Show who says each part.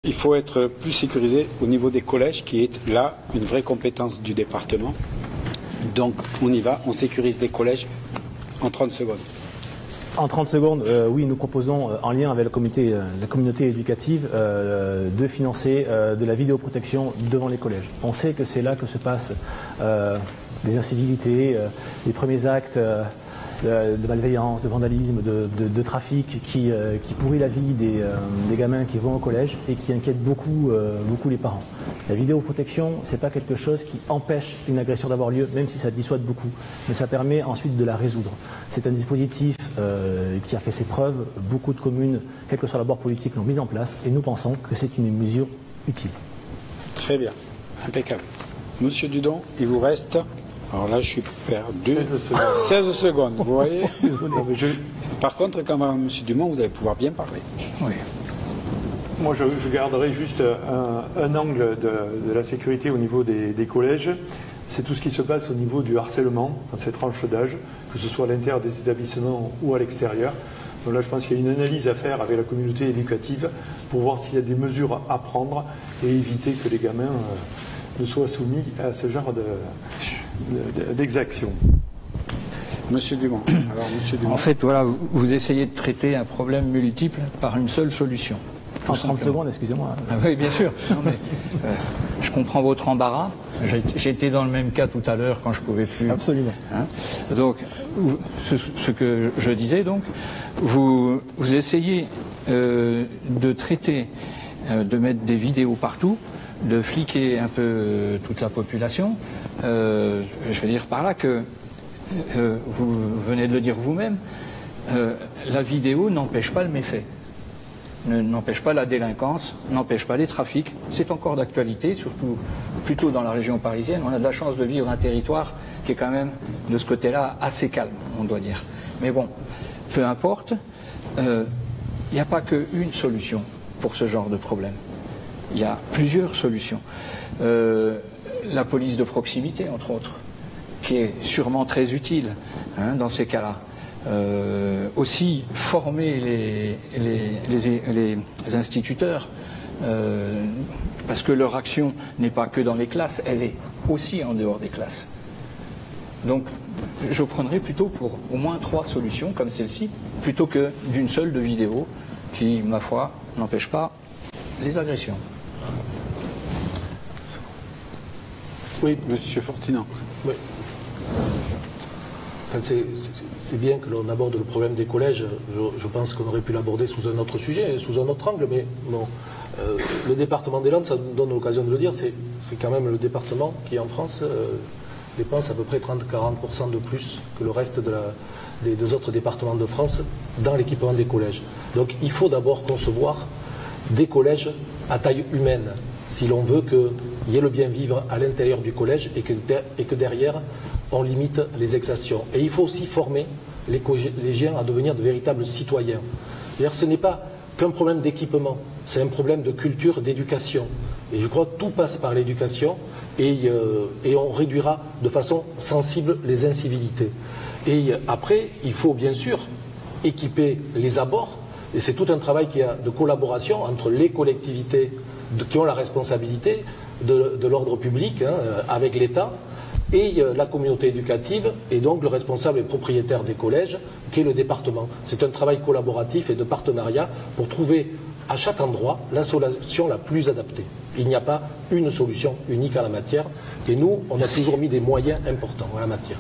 Speaker 1: Il faut être plus sécurisé au niveau des collèges, qui est là une vraie compétence du département. Donc on y va, on sécurise les collèges en 30 secondes.
Speaker 2: En 30 secondes, oui, nous proposons, en lien avec la communauté éducative, de financer de la vidéoprotection devant les collèges. On sait que c'est là que se passent des incivilités, les premiers actes de malveillance, de vandalisme, de trafic qui pourrit la vie des gamins qui vont au collège et qui inquiètent beaucoup les parents. La vidéoprotection, ce n'est pas quelque chose qui empêche une agression d'avoir lieu, même si ça dissuade beaucoup, mais ça permet ensuite de la résoudre. C'est un dispositif qui a fait ses preuves. Beaucoup de communes, quel que soit l'abord politique, l'ont mis en place et nous pensons que c'est une mesure utile.
Speaker 1: Très bien, impeccable. Monsieur Dudon, il vous reste... Alors là, je suis perdu. 16 secondes, vous voyez. Par contre, quand même, M. Dumont, vous allez pouvoir bien parler.
Speaker 3: Oui. Moi, je garderai juste un angle de la sécurité au niveau des collèges. C'est tout ce qui se passe au niveau du harcèlement dans ces tranches d'âge, que ce soit à l'intérieur des établissements ou à l'extérieur. Donc là, je pense qu'il y a une analyse à faire avec la communauté éducative pour voir s'il y a des mesures à prendre et éviter que les gamins ne soient soumis à ce genre d'exactions.
Speaker 1: Monsieur Dumont. Alors, Monsieur Dumont.
Speaker 4: En fait, voilà, vous essayez de traiter un problème multiple par une seule solution.
Speaker 2: En 30 secondes, excusez-moi.
Speaker 4: Ah oui, bien sûr. Non, mais, je comprends votre embarras. J'étais dans le même cas tout à l'heure quand je ne pouvais plus.
Speaker 2: Absolument.
Speaker 4: Hein, donc, ce que je disais, donc, vous essayez de traiter, de mettre des vidéos partout, de fliquer un peu toute la population. Je veux dire par là que, vous venez de le dire vous-même, la vidéo n'empêche pas le méfait, n'empêche pas la délinquance, n'empêche pas les trafics. C'est encore d'actualité, surtout plutôt dans la région parisienne. On a de la chance de vivre un territoire qui est quand même, de ce côté-là, assez calme, on doit dire. Mais bon, peu importe, il n'y a pas qu'une solution pour ce genre de problème. Il y a plusieurs solutions. La police de proximité, entre autres, qui est sûrement très utile dans ces cas-là. Aussi former les instituteurs, parce que leur action n'est pas que dans les classes, elle est aussi en dehors des classes. Donc je prendrais plutôt pour au moins 3 solutions comme celle-ci, plutôt que d'une seule de vidéo qui, ma foi, n'empêche pas les agressions.
Speaker 1: Oui, Monsieur Fortinand.
Speaker 5: Oui. Enfin, c'est bien que l'on aborde le problème des collèges. Je pense qu'on aurait pu l'aborder sous un autre sujet, sous un autre angle, mais bon. Le département des Landes, ça nous donne l'occasion de le dire, c'est quand même le département qui, en France, dépense à peu près 30-40% de plus que le reste des autres départements de France dans l'équipement des collèges. Donc il faut d'abord concevoir des collèges à taille humaine, si l'on veut qu'il y ait le bien vivre à l'intérieur du collège et que derrière, on limite les exactions. Et il faut aussi former les collégiens à devenir de véritables citoyens. D'ailleurs, ce n'est pas qu'un problème d'équipement, c'est un problème de culture, d'éducation. Et je crois que tout passe par l'éducation et on réduira de façon sensible les incivilités. Et après, il faut bien sûr équiper les abords, et c'est tout un travail de collaboration entre les collectivités qui ont la responsabilité de l'ordre public avec l'État et la communauté éducative et donc le responsable et propriétaire des collèges qui est le département. C'est un travail collaboratif et de partenariat pour trouver à chaque endroit la solution la plus adaptée. Il n'y a pas une solution unique à la matière et nous, on a toujours mis des moyens importants à la matière.